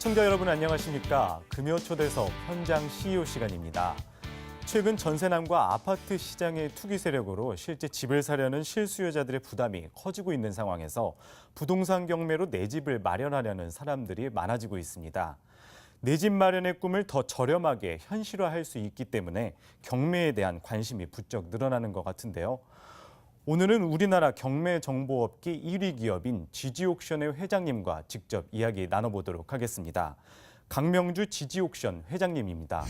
시청자 여러분 안녕하십니까? 금요초대석 현장 CEO 시간입니다. 최근 전세난과 아파트 시장의 투기 세력으로 실제 집을 사려는 실수요자들의 부담이 커지고 있는 상황에서 부동산 경매로 내 집을 마련하려는 사람들이 많아지고 있습니다. 내 집 마련의 꿈을 더 저렴하게 현실화할 수 있기 때문에 경매에 대한 관심이 부쩍 늘어나는 것 같은데요. 오늘은 우리나라 경매 정보업계 1위 기업인 지지옥션의 회장님과 직접 이야기 나눠보도록 하겠습니다. 강명주 지지옥션 회장님입니다.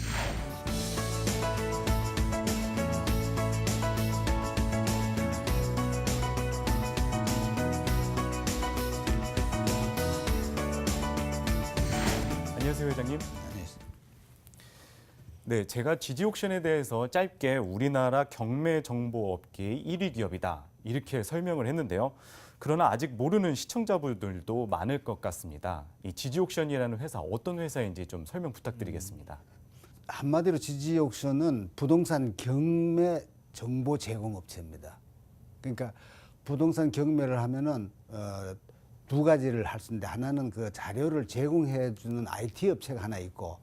안녕하세요, 회장님. 네, 제가 지지옥션에 대해서 짧게 우리나라 경매 정보업계의 1위 기업이다 이렇게 설명을 했는데요. 그러나 아직 모르는 시청자분들도 많을 것 같습니다. 이 지지옥션이라는 회사 어떤 회사인지 좀 설명 부탁드리겠습니다. 한마디로 지지옥션은 부동산 경매 정보 제공 업체입니다. 그러니까 부동산 경매를 하면은 두 가지를 할 수 있는데, 하나는 그 자료를 제공해 주는 IT 업체가 하나 있고,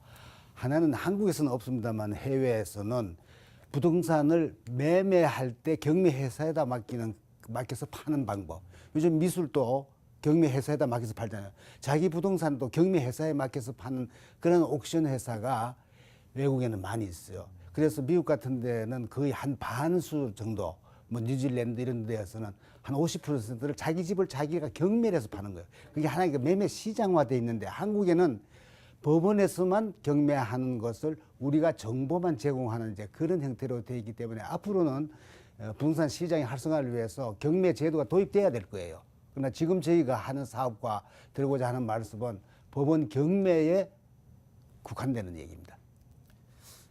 하나는 한국에서는 없습니다만 해외에서는 부동산을 매매할 때 경매회사에다 맡겨서 파는 방법. 요즘 미술도 경매회사에다 맡겨서 팔잖아요. 자기 부동산도 경매회사에 맡겨서 파는 그런 옥션 회사가 외국에는 많이 있어요. 그래서 미국 같은 데는 거의 한 반수 정도, 뭐 뉴질랜드 이런 데에서는 한 50%를 자기 집을 자기가 경매를 해서 파는 거예요. 그게 하나의 매매 시장화돼 있는데, 한국에는 법원에서만 경매하는 것을 우리가 정보만 제공하는 이제 그런 형태로 되어 있기 때문에, 앞으로는 부동산 시장의 활성화를 위해서 경매 제도가 도입돼야 될 거예요. 그러나 지금 저희가 하는 사업과 들고자 하는 말씀은 법원 경매에 국한되는 얘기입니다.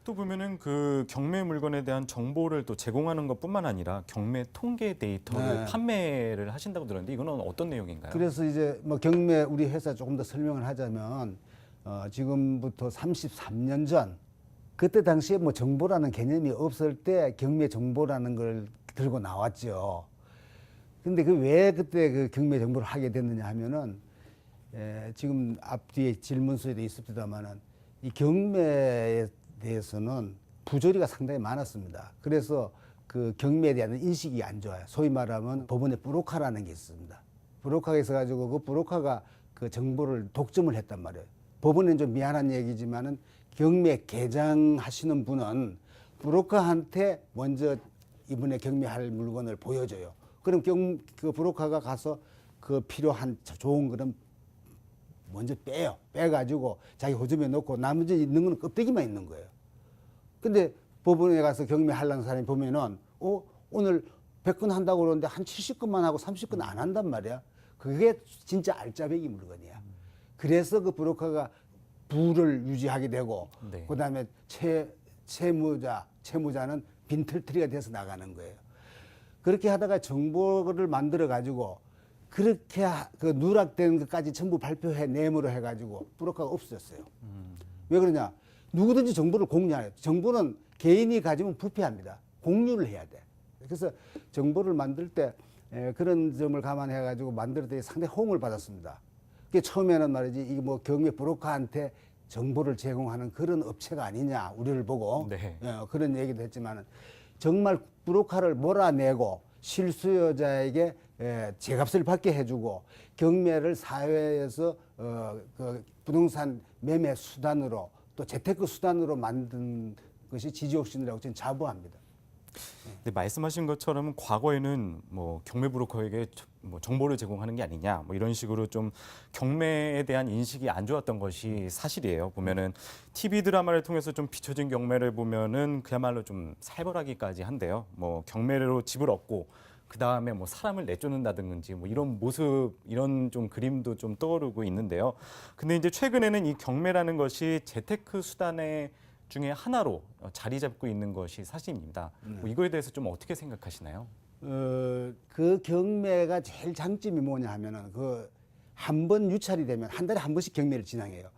또 보면은 그 경매 물건에 대한 정보를 또 제공하는 것뿐만 아니라 경매 통계 데이터를 판매를 하신다고 들었는데, 이거는 어떤 내용인가요? 그래서 이제 뭐 경매 우리 회사 조금 더 설명을 하자면, 지금부터 33년 전, 그때 당시에 뭐 정보라는 개념이 없을 때 경매 정보라는 걸 들고 나왔죠. 근데 그 왜 그때 그 경매 정보를 하게 됐느냐 하면은, 지금 앞뒤에 질문서에도 있습니다만은, 이 경매에 대해서는 부조리가 상당히 많았습니다. 그래서 그 경매에 대한 인식이 안 좋아요. 소위 말하면 법원에 브로커라는 게 있습니다. 브로커가 있어가지고 그 브로커가 그 정보를 독점을 했단 말이에요. 법원은 좀 미안한 얘기지만은 경매 개장하시는 분은 브로커한테 먼저 이번에 경매할 물건을 보여줘요. 그럼 그 브로커가 가서 그 필요한 좋은 거는 먼저 빼요. 빼가지고 자기 호점에 넣고 나머지 있는 건 껍데기만 있는 거예요. 근데 법원에 가서 경매하려는 사람이 보면은, 오늘 100건 한다고 그러는데 한 70건만 하고 30건 안 한단 말이야. 그게 진짜 알짜배기 물건이야. 그래서 그 브로커가 부를 유지하게 되고, 네. 그다음에 채무자는 빈털터리가 돼서 나가는 거예요. 그렇게 하다가 정보를 만들어 가지고 그렇게 그 누락된 것까지 전부 발표해 내므로 해가지고 브로커가 없어졌어요. 왜 그러냐? 누구든지 정보를 공유해요. 정보는 개인이 가지면 부패합니다. 공유를 해야 돼. 그래서 정보를 만들 때 그런 점을 감안해가지고 만들 때 상당히 호응을 받았습니다. 그게 처음에는 말이지, 이게 뭐 경매 브로커한테 정보를 제공하는 그런 업체가 아니냐, 우리를 보고. 네. 그런 얘기도 했지만은, 정말 브로커를 몰아내고 실수요자에게 제값을 받게 해주고 경매를 사회에서 그 부동산 매매 수단으로, 또 재테크 수단으로 만든 것이 지지옥션이라고 저는 자부합니다. 네, 말씀하신 것처럼 과거에는 뭐 경매 브로커에게 뭐 정보를 제공하는 게 아니냐, 뭐 이런 식으로 좀 경매에 대한 인식이 안 좋았던 것이 사실이에요. 보면은 TV 드라마를 통해서 좀 비춰진 경매를 보면은 그야말로 좀 살벌하기까지 한데요. 뭐 경매로 집을 얻고 그 다음에 뭐 사람을 내쫓는다든지 뭐 이런 모습, 이런 좀 그림도 좀 떠오르고 있는데요. 근데 이제 최근에는 이 경매라는 것이 재테크 수단의 중에 하나로 자리 잡고 있는 것이 사실입니다. 뭐 이거에 대해서 좀 어떻게 생각하시나요? 그 경매가 제일 장점이 뭐냐 하면은, 그 한 번 유찰이 되면 한 달에 한 번씩 경매를 진행해요.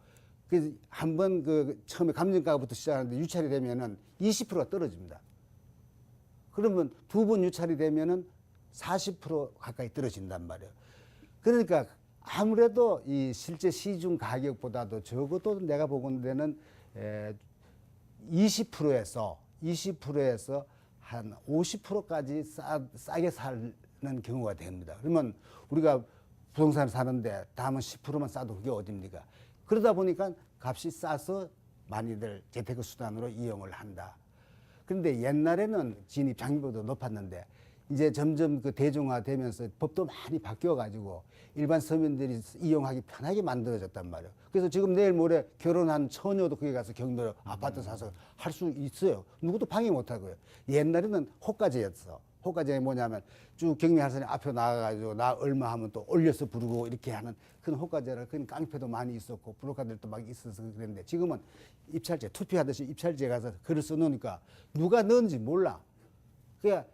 그래서 한 번 그 처음에 감정가부터 시작하는데 유찰이 되면은 20%가 떨어집니다. 그러면 두 번 유찰이 되면은 40% 가까이 떨어진단 말이에요. 그러니까 아무래도 이 실제 시중 가격보다도 적어도 내가 보건대는 20%에서 한 50%까지 싸게 사는 경우가 됩니다. 그러면 우리가 부동산 사는데 다음은 10%만 싸도 그게 어딥니까? 그러다 보니까 값이 싸서 많이들 재테크 수단으로 이용을 한다. 그런데 옛날에는 진입 장벽도 높았는데 이제 점점 그 대중화되면서 법도 많이 바뀌어가지고 일반 서민들이 이용하기 편하게 만들어졌단 말이에요. 그래서 지금 내일 모레 결혼한 처녀도 거기 가서 경매로 아파트 사서 할 수 있어요. 누구도 방해 못하고요. 옛날에는 호가제였어. 호가제가 뭐냐면 쭉 경매할 사람이 앞에 나가가지고 나 얼마 하면 또 올려서 부르고 이렇게 하는 그런 호가제라 그런 깡패도 많이 있었고 브로커들도 막 있어서 그랬는데 지금은 입찰제 투표하듯이 입찰제 가서 글을 써놓으니까 누가 넣은지 몰라. 그러니까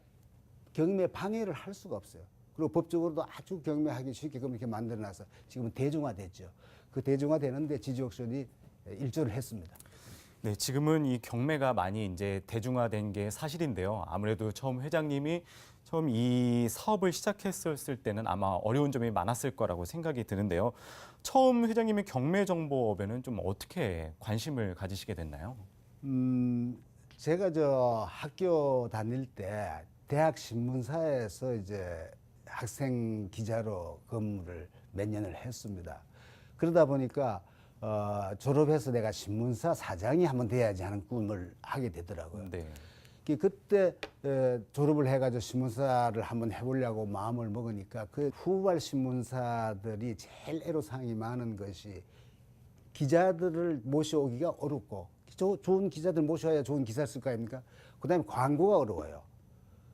경매 방해를 할 수가 없어요. 그리고 법적으로도 아주 경매하기 쉽게끔 이렇게 만들어놔서 지금은 대중화됐죠. 그 대중화되는데 지지옥션이 일조를 했습니다. 네, 지금은 이 경매가 많이 이제 대중화된 게 사실인데요. 아무래도 처음 회장님이 처음 이 사업을 시작했을 때는 아마 어려운 점이 많았을 거라고 생각이 드는데요. 처음 회장님이 경매정보업에는 좀 어떻게 관심을 가지시게 됐나요? 제가 저 학교 다닐 때 대학 신문사에서 이제 학생 기자로 근무를 몇 년을 했습니다. 그러다 보니까 졸업해서 내가 신문사 사장이 한번 돼야지 하는 꿈을 하게 되더라고요. 네. 그때 졸업을 해가지고 신문사를 한번 해보려고 마음을 먹으니까 그 후발 신문사들이 제일 애로사항이 많은 것이 기자들을 모셔오기가 어렵고 좋은 기자들 모셔야 좋은 기사를 쓸 거 아닙니까? 그다음에 광고가 어려워요.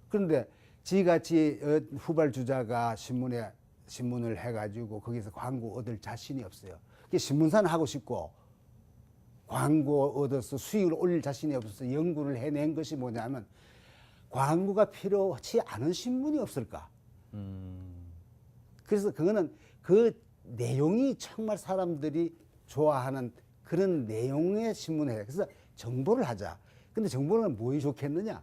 그런데 지같이 후발 주자가 신문을 해가지고 거기서 광고 얻을 자신이 없어요. 신문사는 하고 싶고 광고 얻어서 수익을 올릴 자신이 없어서 연구를 해낸 것이 뭐냐면 광고가 필요치 않은 신문이 없을까. 그래서 그거는 그 내용이 정말 사람들이 좋아하는 그런 내용의 신문을 해요. 그래서 정보를 하자. 근데 정보는 뭐에 좋겠느냐?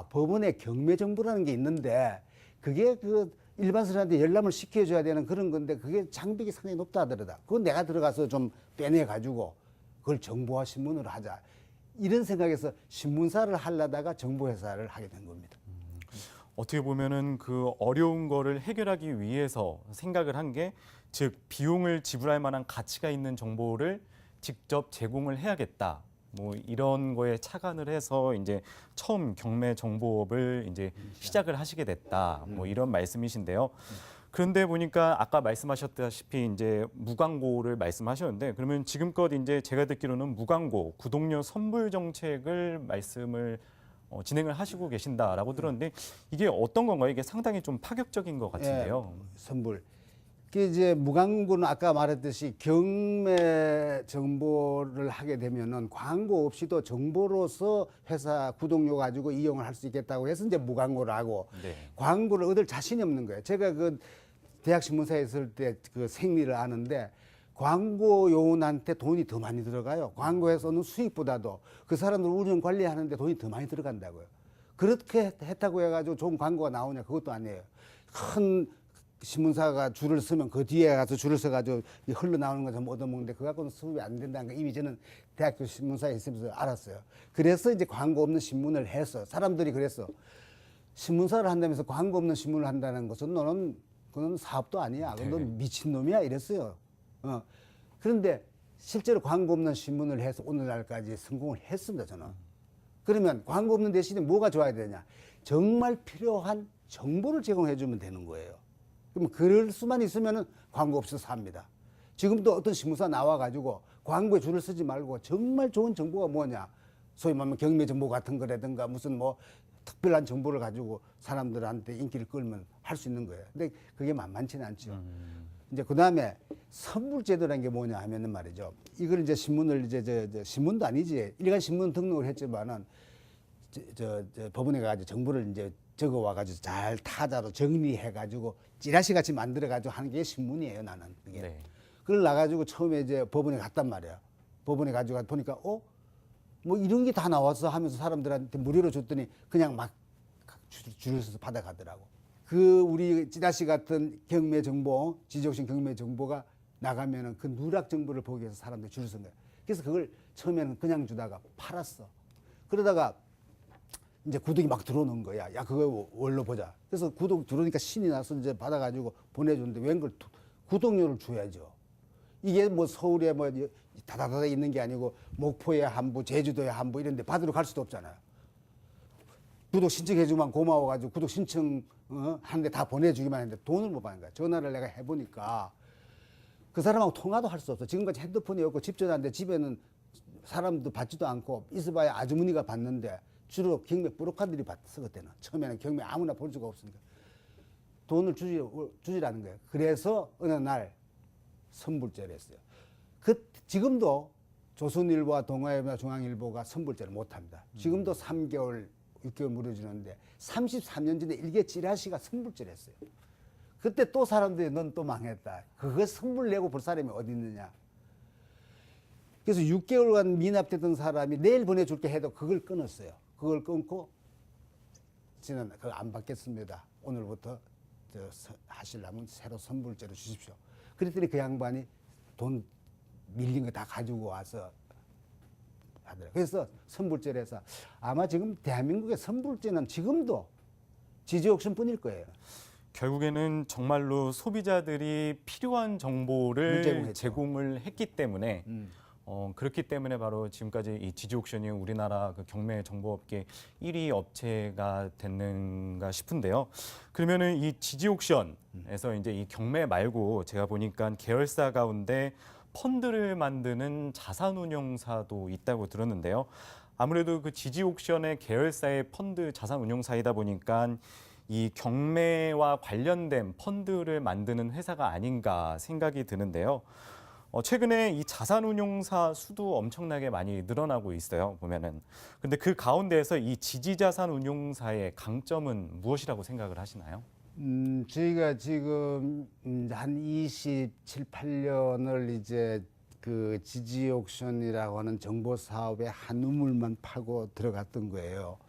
법원에 경매 정보라는 게 있는데 그게 그 일반 사람한테 열람을 시켜줘야 되는 그런 건데 그게 장벽이 상당히 높다 하더라다. 그건 내가 들어가서 좀 빼내가지고 그걸 정보화 신문으로 하자. 이런 생각에서 신문사를 하려다가 정보회사를 하게 된 겁니다. 어떻게 보면은 그 어려운 거를 해결하기 위해서 생각을 한 게 즉 비용을 지불할 만한 가치가 있는 정보를 직접 제공을 해야겠다. 뭐 이런 거에 착안을 해서 이제 처음 경매 정보업을 이제 시작을 하시게 됐다. 뭐 이런 말씀이신데요. 그런데 보니까 아까 말씀하셨다시피 이제 무광고를 말씀하셨는데 그러면 지금껏 이제 제가 듣기로는 무광고 구독료 선불 정책을 말씀을 진행을 하시고 계신다라고 들었는데 이게 어떤 건가요? 이게 상당히 좀 파격적인 것 같은데요. 선불. 그 이제 무광고는 아까 말했듯이 경매 정보를 하게 되면은 광고 없이도 정보로서 회사 구독료 가지고 이용을 할 수 있겠다고 해서 이제 무광고를 하고 네. 광고를 얻을 자신이 없는 거예요. 제가 그 대학 신문사에 있을 때 그 생리를 아는데 광고 요원한테 돈이 더 많이 들어가요. 광고에서 얻는 수익보다도 그 사람들 운영 관리하는데 돈이 더 많이 들어간다고요. 그렇게 했다고 해가지고 좋은 광고가 나오냐 그것도 아니에요. 큰 신문사가 줄을 서면 그 뒤에 가서 줄을 서가지고 흘러나오는 거 좀 얻어먹는데 그거 갖고는 수입이 안 된다는 거 이미 저는 대학교 신문사에 있으면서 알았어요. 그래서 이제 광고 없는 신문을 해서 사람들이 그랬어. 신문사를 한다면서 광고 없는 신문을 한다는 것은 그건 사업도 아니야. 넌 미친놈이야 이랬어요. 그런데 실제로 광고 없는 신문을 해서 오늘날까지 성공을 했습니다. 저는. 그러면 광고 없는 대신에 뭐가 좋아야 되냐. 정말 필요한 정보를 제공해 주면 되는 거예요. 그럼 그럴 수만 있으면은 광고 없어서 삽니다. 지금도 어떤 신문사 나와가지고 광고에 줄을 서지 말고 정말 좋은 정보가 뭐냐. 소위 말하면 경매 정보 같은 거라든가 무슨 뭐 특별한 정보를 가지고 사람들한테 인기를 끌면 할 수 있는 거예요. 근데 그게 만만치는 않죠. 이제 그 다음에 선불제도라는 게 뭐냐 하면은 말이죠. 이걸 이제 신문을 이제 신문도 아니지. 일간 신문 등록을 했지만은 법원에 가가지고 정보를 이제 적어 와가지고 잘 타자로 정리해가지고 찌라시 같이 만들어가지고 하는 게 신문이에요, 나는. 그게. 네. 그걸 나가지고 처음에 이제 법원에 갔단 말이야. 법원에 가지고 보니까, 뭐 이런 게 다 나왔어 하면서 사람들한테 무료로 줬더니 그냥 막 줄을 서서 받아가더라고. 그 우리 찌라시 같은 경매 정보, 지지옥션 경매 정보가 나가면은 그 누락 정보를 보기 위해서 사람들이 줄을 선 거야. 그래서 그걸 처음에는 그냥 주다가 팔았어. 그러다가 이제 구독이 막 들어오는 거야. 야, 그거 원로 보자. 그래서 구독 들어오니까 신이 나서 이제 받아가지고 보내주는데 웬걸 구독료를 줘야죠. 이게 뭐 서울에 뭐 다다다다 있는 게 아니고 목포에 한 부, 제주도에 한 부 이런 데 받으러 갈 수도 없잖아요. 구독 신청해주면 고마워가지고 구독 신청 하는데 다 보내주기만 했는데 돈을 못 받는 거야. 전화를 내가 해보니까 그 사람하고 통화도 할 수 없어. 지금까지 핸드폰이 없고 집 전화인데 집에는 사람도 받지도 않고 있어봐야 아주머니가 받는데 주로 경매 브로커들이 받았어. 그때는 처음에는 경매 아무나 볼 수가 없으니까 돈을 주지라는 거예요. 그래서 어느 날 선불제를 했어요. 지금도 조선일보와 동아일보나 중앙일보가 선불제를 못합니다. 지금도 3개월, 6개월 무료주는데 33년 전에 일개 찌라시가 선불제를 했어요. 그때 또 사람들이 넌 또 망했다. 그거 선불 내고 볼 사람이 어디 있느냐. 그래서 6개월간 미납됐던 사람이 내일 보내줄게 해도 그걸 끊었어요. 그걸 끊고 저는 그거 안 받겠습니다. 오늘부터 하시려면 새로 선불제로 주십시오. 그랬더니 그 양반이 돈 밀린 거 다 가지고 와서 하더라고요. 그래서 선불제를 해서 아마 지금 대한민국의 선불제는 지금도 지지옥션뿐일 거예요. 결국에는 정말로 소비자들이 필요한 정보를 제공했죠. 제공을 했기 때문에 그렇기 때문에 바로 지금까지 이 지지옥션이 우리나라 그 경매 정보업계 1위 업체가 됐는가 싶은데요. 그러면은 이 지지옥션에서 이제 이 경매 말고 제가 보니까 계열사 가운데 펀드를 만드는 자산운용사도 있다고 들었는데요. 아무래도 그 지지옥션의 계열사의 펀드 자산운용사이다 보니까 이 경매와 관련된 펀드를 만드는 회사가 아닌가 생각이 드는데요. 최근에 이 자산운용사 수도 엄청나게 많이 늘어나고 있어요, 보면은. 근데 그 가운데에서 이 지지자산운용사의 강점은 무엇이라고 생각을 하시나요? 저희가 지금 한 27, 8년을 이제 그 지지옥션이라고 하는 정보 사업에 한 우물만 파고 들어갔던 거예요.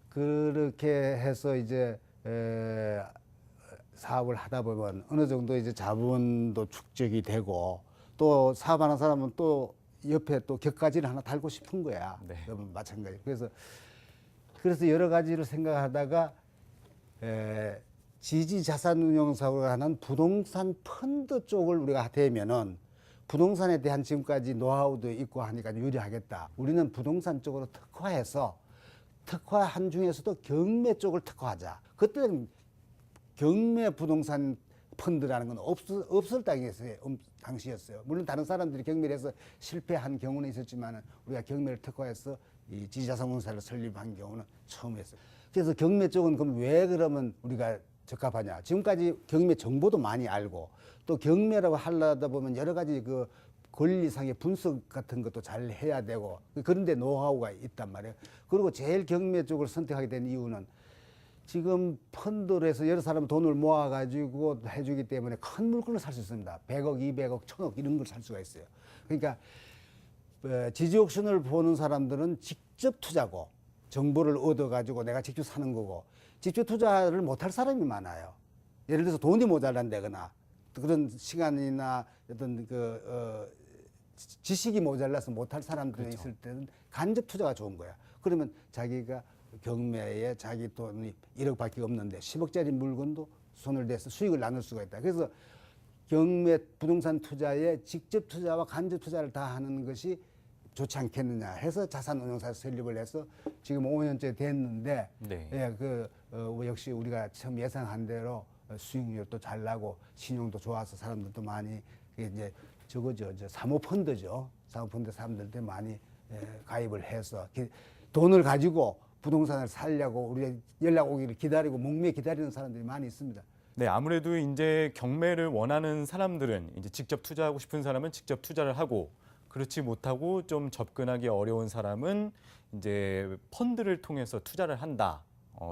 그렇게 해서 이제 사업을 하다 보면 어느 정도 이제 자본도 축적이 되고 또 사업하는 사람은 또 옆에 또 격가지를 하나 달고 싶은 거야. 네. 마찬가지. 그래서 여러 가지를 생각하다가 지지자산운용사로 하는 부동산 펀드 쪽을 우리가 되면은 부동산에 대한 지금까지 노하우도 있고 하니까 유리하겠다. 우리는 부동산 쪽으로 특화해서 특화한 중에서도 경매 쪽을 특화하자. 그때는 경매 부동산 펀드라는 건 없을 당시였어요. 물론 다른 사람들이 경매를 해서 실패한 경우는 있었지만 우리가 경매를 특화해서 이 지지자산운용사를 설립한 경우는 처음이었어요. 그래서 경매 쪽은 그럼 왜 그러면 우리가 적합하냐. 지금까지 경매 정보도 많이 알고 또 경매라고 하려다 보면 여러 가지 그 권리상의 분석 같은 것도 잘 해야 되고 그런데 노하우가 있단 말이에요. 그리고 제일 경매 쪽을 선택하게 된 이유는 지금 펀드로 해서 여러 사람 돈을 모아가지고 해주기 때문에 큰 물건을 살 수 있습니다. 100억, 200억, 1000억 이런 걸 살 수가 있어요. 그러니까 지지옥션을 보는 사람들은 직접 투자고 정보를 얻어가지고 내가 직접 사는 거고 직접 투자를 못할 사람이 많아요. 예를 들어서 돈이 모자란다거나 그런 시간이나 어떤 지식이 모자라서 못할 사람들이 그렇죠. 있을 때는 간접 투자가 좋은 거야. 그러면 자기가 경매에 자기 돈이 1억밖에 없는데 10억짜리 물건도 손을 대서 수익을 나눌 수가 있다. 그래서 경매 부동산 투자에 직접 투자와 간접 투자를 다 하는 것이 좋지 않겠느냐 해서 자산운용사 설립을 해서 지금 5년째 됐는데 네. 역시 우리가 처음 예상한 대로 수익률도 잘 나고 신용도 좋아서 사람들도 많이 이제 저거죠. 사모펀드죠. 사모펀드 사람들도 많이 가입을 해서 돈을 가지고 부동산을 살려고 우리 연락 오기를 기다리고 목매 기다리는 사람들이 많이 있습니다. 네, 아무래도 이제 경매를 원하는 사람들은 이제 직접 투자하고 싶은 사람은 직접 투자를 하고 그렇지 못하고 좀 접근하기 어려운 사람은 이제 펀드를 통해서 투자를 한다.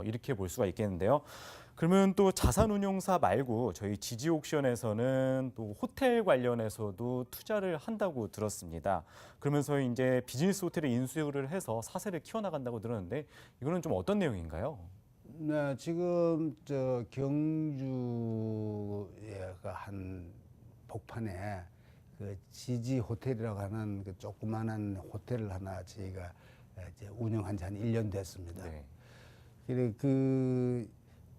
이렇게 볼 수가 있겠는데요. 그러면 또 자산운용사 말고 저희 지지옥션에서는 또 호텔 관련해서도 투자를 한다고 들었습니다. 그러면서 이제 비즈니스 호텔에 인수를 해서 사세를 키워나간다고 들었는데 이거는 좀 어떤 내용인가요? 네, 지금 저 경주에가 한 복판에 그 지지 호텔이라고 하는 그 조그마한 호텔을 하나 저희가 이제 운영한 지 한 1년 됐습니다. 네. 그래 그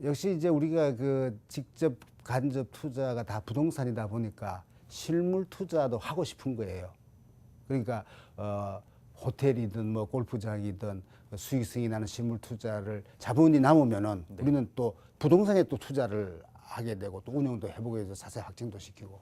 역시 이제 우리가 그 직접 간접 투자가 다 부동산이다 보니까 실물 투자도 하고 싶은 거예요. 그러니까 호텔이든 뭐 골프장이든 수익성이 나는 실물 투자를 자본이 남으면은 네. 우리는 또 부동산에 또 투자를 하게 되고 또 운영도 해보고 해서 자세 확장도 시키고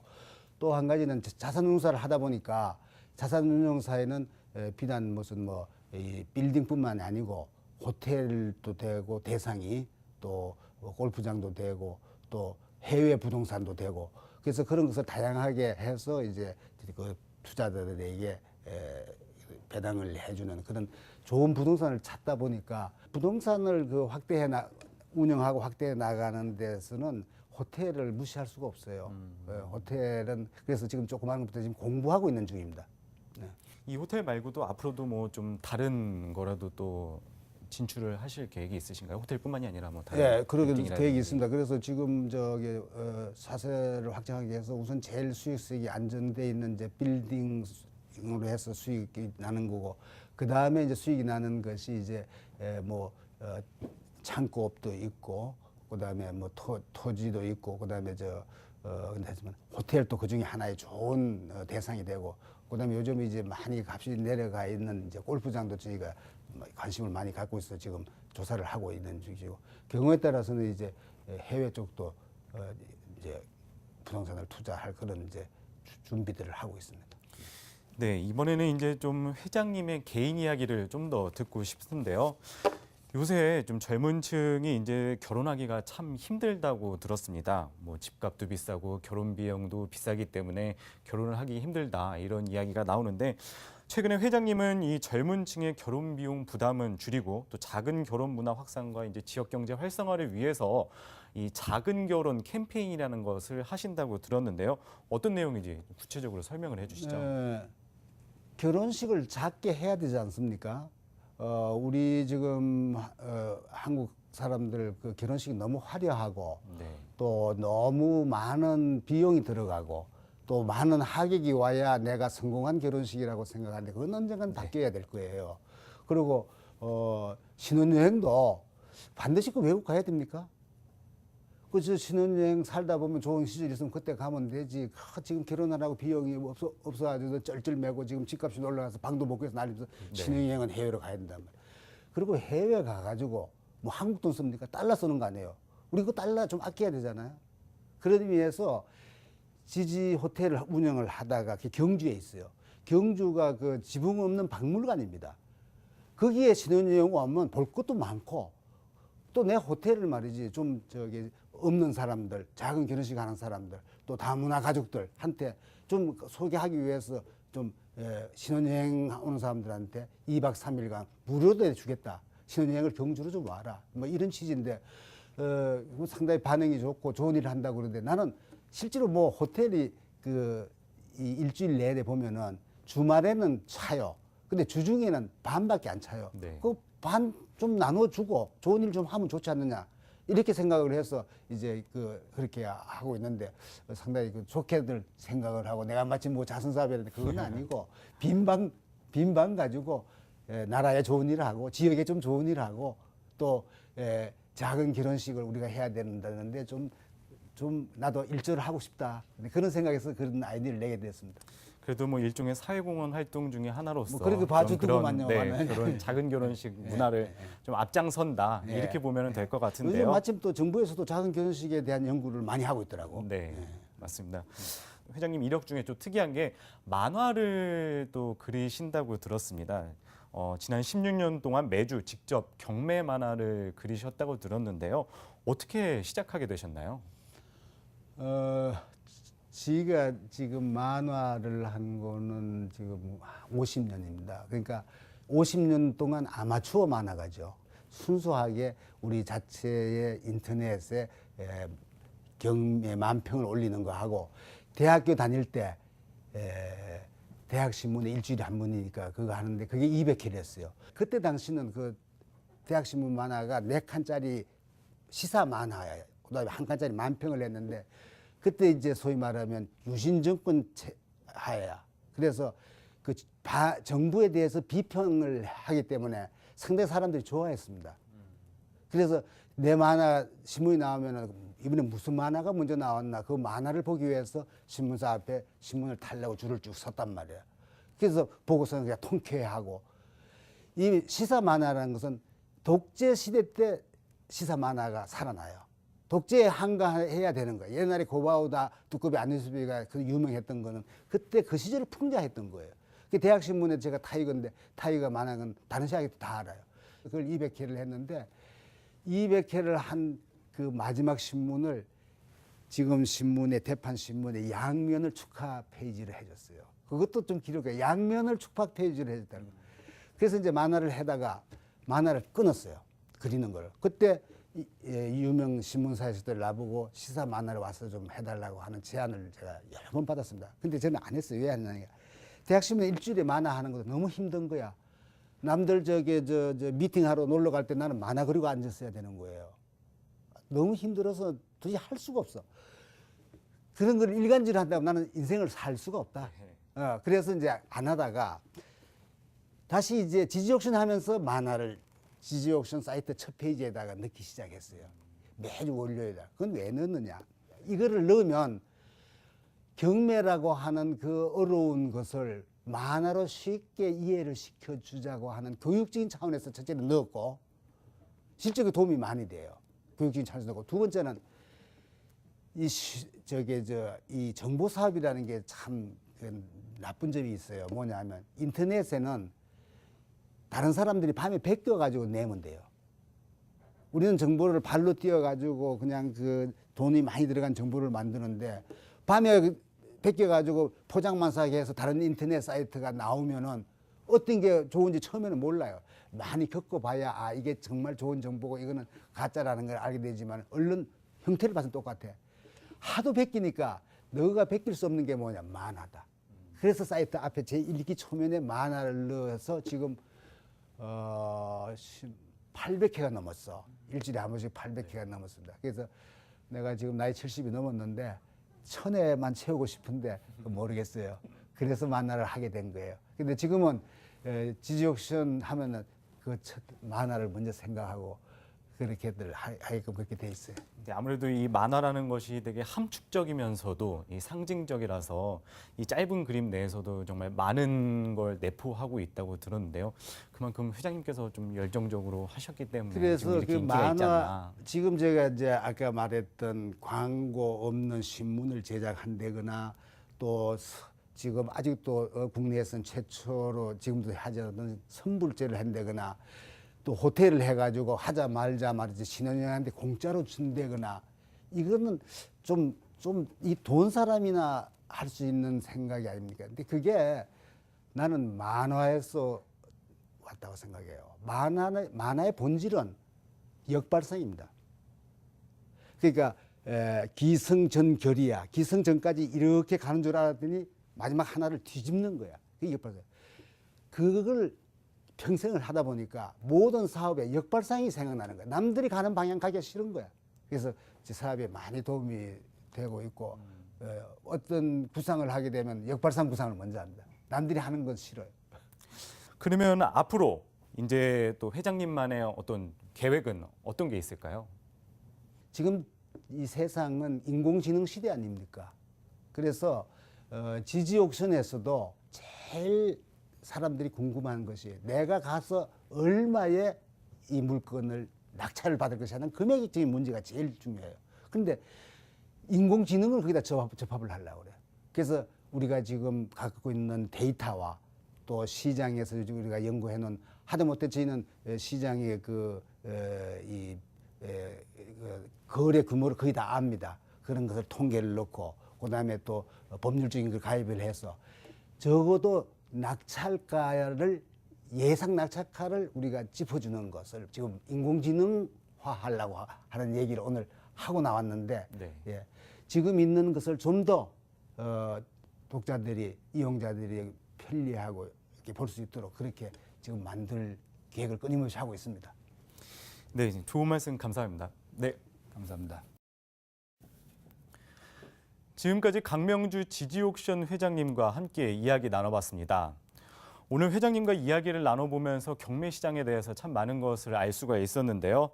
또 한 가지는 자산운용사를 하다 보니까 자산운용사에는 비단 무슨 뭐 이 빌딩뿐만 아니고 호텔도 되고 대상이 또 골프장도 되고 또 해외 부동산도 되고 그래서 그런 것을 다양하게 해서 이제 그 투자자들에게 배당을 해주는 그런 좋은 부동산을 찾다 보니까 부동산을 그 운영하고 확대해 나가는 데서는 호텔을 무시할 수가 없어요. 호텔은 그래서 지금 조그마한 것부터 지금 공부하고 있는 중입니다. 네. 이 호텔 말고도 앞으로도 뭐 좀 다른 거라도 또 진출을 하실 계획이 있으신가요? 호텔뿐만이 아니라 뭐 다른 예, 그런 빌딩이라든지. 계획이 있습니다. 그래서 지금 저기 사세를 확장하기 위해서 우선 제일 수익성이 안정돼 있는 이제 빌딩으로 해서 수익이 나는 거고 그 다음에 이제 수익이 나는 것이 이제 창고업도 있고 그 다음에 뭐 토지도 있고 그 다음에 하지만 호텔도 그 중에 하나의 좋은 대상이 되고 그 다음에 요즘 이제 많이 값이 내려가 있는 이제 골프장도 저희가 관심을 많이 갖고 있어 지금 조사를 하고 있는 중이고 경우에 따라서는 이제 해외 쪽도 이제 부동산을 투자할 그런 이제 준비들을 하고 있습니다. 네, 이번에는 이제 좀 회장님의 개인 이야기를 좀 더 듣고 싶은데요. 요새 좀 젊은 층이 이제 결혼하기가 참 힘들다고 들었습니다. 뭐 집값도 비싸고 결혼 비용도 비싸기 때문에 결혼을 하기 힘들다 이런 이야기가 나오는데 최근에 회장님은 이 젊은 층의 결혼 비용 부담은 줄이고 또 작은 결혼 문화 확산과 이제 지역 경제 활성화를 위해서 이 작은 결혼 캠페인이라는 것을 하신다고 들었는데요. 어떤 내용인지 구체적으로 설명을 해주시죠. 결혼식을 작게 해야 되지 않습니까? 우리 지금 한국 사람들 그 결혼식이 너무 화려하고 네. 또 너무 많은 비용이 들어가고 또 많은 하객이 와야 내가 성공한 결혼식이라고 생각하는데 그건 언젠간 바뀌어야 될 거예요. 그리고 신혼여행도 반드시 그 외국 가야 됩니까? 그저 신혼여행 살다 보면 좋은 시절 있으면 그때 가면 되지. 지금 결혼하라고 비용이 없어가지고 쩔쩔매고 지금 집값이 올라가서 방도 못 구해서 난리면서 신혼여행은 해외로 가야 된단 말이에요. 그리고 해외 가가지고 뭐 한국 돈 씁니까? 달러 쓰는 거 아니에요. 우리 그 달러 좀 아껴야 되잖아요. 그러기 위해서 지지 호텔을 운영을 하다가 경주에 있어요. 경주가 그 지붕 없는 박물관입니다. 거기에 신혼여행 오면 볼 것도 많고 또 내 호텔을 말이지 좀 없는 사람들, 작은 결혼식 하는 사람들, 또 다문화 가족들한테 좀 소개하기 위해서 좀 신혼여행 오는 사람들한테 2박 3일간 무료로 해주겠다. 신혼여행을 경주로 좀 와라. 뭐 이런 취지인데 상당히 반응이 좋고 좋은 일을 한다고 그러는데 나는 실제로 뭐 호텔이 이 일주일 내내 보면은 주말에는 차요. 근데 주중에는 반밖에 안 차요. 네. 그 반 좀 나눠주고 좋은 일 좀 하면 좋지 않느냐. 이렇게 생각을 해서 이제 그렇게 하고 있는데 상당히 좋게들 생각을 하고 내가 마침 뭐 자선사업이라는데 그건 아니고 빈방 가지고 나라에 좋은 일을 하고 지역에 좀 좋은 일을 하고 또 작은 결혼식을 우리가 해야 된다는데 좀 나도 일조를 하고 싶다. 그런 생각에서 그런 아이디어를 내게 됐습니다. 그래도 뭐 일종의 사회공헌 활동 중에 하나로서 뭐 그렇게 봐주더구만요. 그런 작은 결혼식 문화를 좀 앞장선다 이렇게 보면 될 것 같은데요. 요즘 마침 또 정부에서도 작은 결혼식에 대한 연구를 많이 하고 있더라고. 네, 맞습니다. 회장님 이력 중에 좀 특이한 게 만화를 또 그리신다고 들었습니다. 지난 16년 동안 매주 직접 경매 만화를 그리셨다고 들었는데요. 어떻게 시작하게 되셨나요? 지가 지금 만화를 한 거는 지금 50년입니다. 그러니까 50년 동안 아마추어 만화가죠. 순수하게 우리 자체의 인터넷에 경매 만평을 올리는 거 하고 대학교 다닐 때 대학신문에 일주일에 한 번이니까 그거 하는데 그게 200회였어요. 그때 당시는 그 대학신문 만화가 4칸짜리 시사 만화예요. 그다음에 한 칸짜리 만평을 했는데 그때 이제 소위 말하면 유신 정권 하에야. 그래서 그 정부에 대해서 비평을 하기 때문에 상당히 사람들이 좋아했습니다. 그래서 내 만화 신문이 나오면은 이번에 무슨 만화가 먼저 나왔나 그 만화를 보기 위해서 신문사 앞에 신문을 달라고 줄을 쭉 섰단 말이에요. 그래서 보고서는 그냥 통쾌해하고 이 시사 만화라는 것은 독재 시대 때 시사 만화가 살아나요. 독재에 한가해야 되는 거예요. 옛날에 고바우다 두꺼비 안니스비가 그 유명했던 거는 그때 그 시절을 풍자했던 거예요. 그 대학신문에 제가 타이거인데 타이거 만화는 다른 시각에도 다 알아요. 그걸 200회를 했는데 200회를 한 그 마지막 신문을 지금 신문의 대판 신문의 양면을 축하 페이지를 해줬어요. 그것도 좀 기록해요. 양면을 축하 페이지를 해줬다는 거예요. 그래서 이제 만화를 해다가 만화를 끊었어요. 그리는 걸. 그때 유명 신문사에서도 나보고 시사 만화를 와서 좀 해달라고 하는 제안을 제가 여러 번 받았습니다. 근데 저는 안 했어요. 왜 안 하냐니까. 대학신문에 일주일에 만화 하는 것도 너무 힘든 거야. 남들 저 미팅하러 놀러 갈 때 나는 만화 그리고 앉았어야 되는 거예요. 너무 힘들어서 도저히 할 수가 없어. 그런 걸 일간지를 한다면 나는 인생을 살 수가 없다. 그래서 이제 안 하다가 다시 이제 지지옥션 하면서 만화를 지지옥션 사이트 첫 페이지에다가 넣기 시작했어요. 매주 월요일에. 그건 왜 넣느냐. 이거를 넣으면 경매라고 하는 그 어려운 것을 만화로 쉽게 이해를 시켜주자고 하는 교육적인 차원에서 첫째는 넣었고 실제로 도움이 많이 돼요. 교육적인 차원에서 넣고 두 번째는 이 정보 사업이라는 게 참 나쁜 점이 있어요. 뭐냐면 인터넷에는 다른 사람들이 밤에 베껴가지고 내면 돼요. 우리는 정보를 발로 띄어가지고 그냥 그 돈이 많이 들어간 정보를 만드는데 밤에 베껴가지고 포장만 사게 해서 다른 인터넷 사이트가 나오면은 어떤 게 좋은지 처음에는 몰라요. 많이 겪어봐야 아 이게 정말 좋은 정보고 이거는 가짜라는 걸 알게 되지만 얼른 형태를 봐서 똑같아. 하도 베끼니까 너가 베낄 수 없는 게 뭐냐 만화다. 그래서 사이트 앞에 제1기 초면에 만화를 넣어서 지금 800회가 넘었어. 일주일에 한 번씩 800회가 넘었습니다. 그래서 내가 지금 나이 70이 넘었는데 1000회만 채우고 싶은데 모르겠어요. 그래서 만화를 하게 된 거예요. 근데 지금은 지지옥션 하면은 그 첫 만화를 먼저 생각하고 그렇게들 하게끔 그렇게 돼 있어요. 근데 아무래도 이 만화라는 것이 되게 함축적이면서도 이 상징적이라서 이 짧은 그림 내에서도 정말 많은 걸 내포하고 있다고 들었는데요. 그만큼 회장님께서 좀 열정적으로 하셨기 때문에 지금 그래서 이렇게 그 인기가 있지 만화 않나. 지금 제가 이제 아까 말했던 광고 없는 신문을 제작한다거나 또 지금 아직도 국내에서는 최초로 지금도 하지 않는 선불제를 한다거나 또 호텔을 해가지고 하자 말자 말이지 신혼여행한테 공짜로 준다거나 이거는 좀 이 돈 사람이나 할 수 있는 생각이 아닙니까? 근데 그게 나는 만화에서 왔다고 생각해요. 만화의 본질은 역발상입니다. 그러니까 기승전결이야. 기승전까지 이렇게 가는 줄 알았더니 마지막 하나를 뒤집는 거야. 그게 역발상. 그걸 평생을 하다 보니까 모든 사업에 역발상이 생각나는 거야. 남들이 가는 방향 가기가 싫은 거야. 그래서 제 사업에 많이 도움이 되고 있고 어떤 구상을 하게 되면 역발상 구상을 먼저 합니다. 남들이 하는 건 싫어요. 그러면 앞으로 이제 또 회장님만의 어떤 계획은 어떤 게 있을까요? 지금 이 세상은 인공지능 시대 아닙니까? 그래서 지지옥션에서도 제일 사람들이 궁금한 것이 내가 가서 얼마에 이 물건을 낙찰을 받을 것이 하는 금액적인 문제가 제일 중요해요. 그런데 인공지능을 거기다 접합을 하려고 그래요. 그래서 우리가 지금 갖고 있는 데이터와 또 시장에서 우리가 연구해 놓은 하다못해 저희는 시장의 거래 규모를 거의 다 압니다. 그런 것을 통계를 넣고 그다음에 또 법률적인 걸 가입을 해서 적어도 낙찰가를 예상 낙찰가를 우리가 짚어주는 것을 지금 인공지능화 하려고 하는 얘기를 오늘 하고 나왔는데 네. 예, 지금 있는 것을 좀 더 독자들이 이용자들이 편리하고 이렇게 볼 수 있도록 그렇게 지금 만들 계획을 끊임없이 하고 있습니다. 네, 좋은 말씀 감사합니다. 네. 감사합니다. 지금까지 강명주 지지옥션 회장님과 함께 이야기 나눠봤습니다. 오늘 회장님과 이야기를 나눠보면서 경매시장에 대해서 참 많은 것을 알 수가 있었는데요.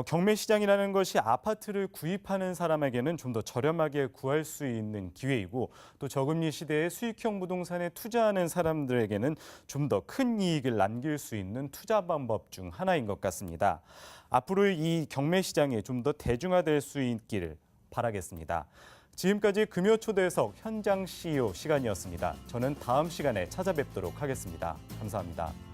경매시장이라는 것이 아파트를 구입하는 사람에게는 좀 더 저렴하게 구할 수 있는 기회이고 또 저금리 시대에 수익형 부동산에 투자하는 사람들에게는 좀 더 큰 이익을 남길 수 있는 투자 방법 중 하나인 것 같습니다. 앞으로 이 경매시장이 좀 더 대중화될 수 있기를 바라겠습니다. 지금까지 금요초대석 현장 CEO 시간이었습니다. 저는 다음 시간에 찾아뵙도록 하겠습니다. 감사합니다.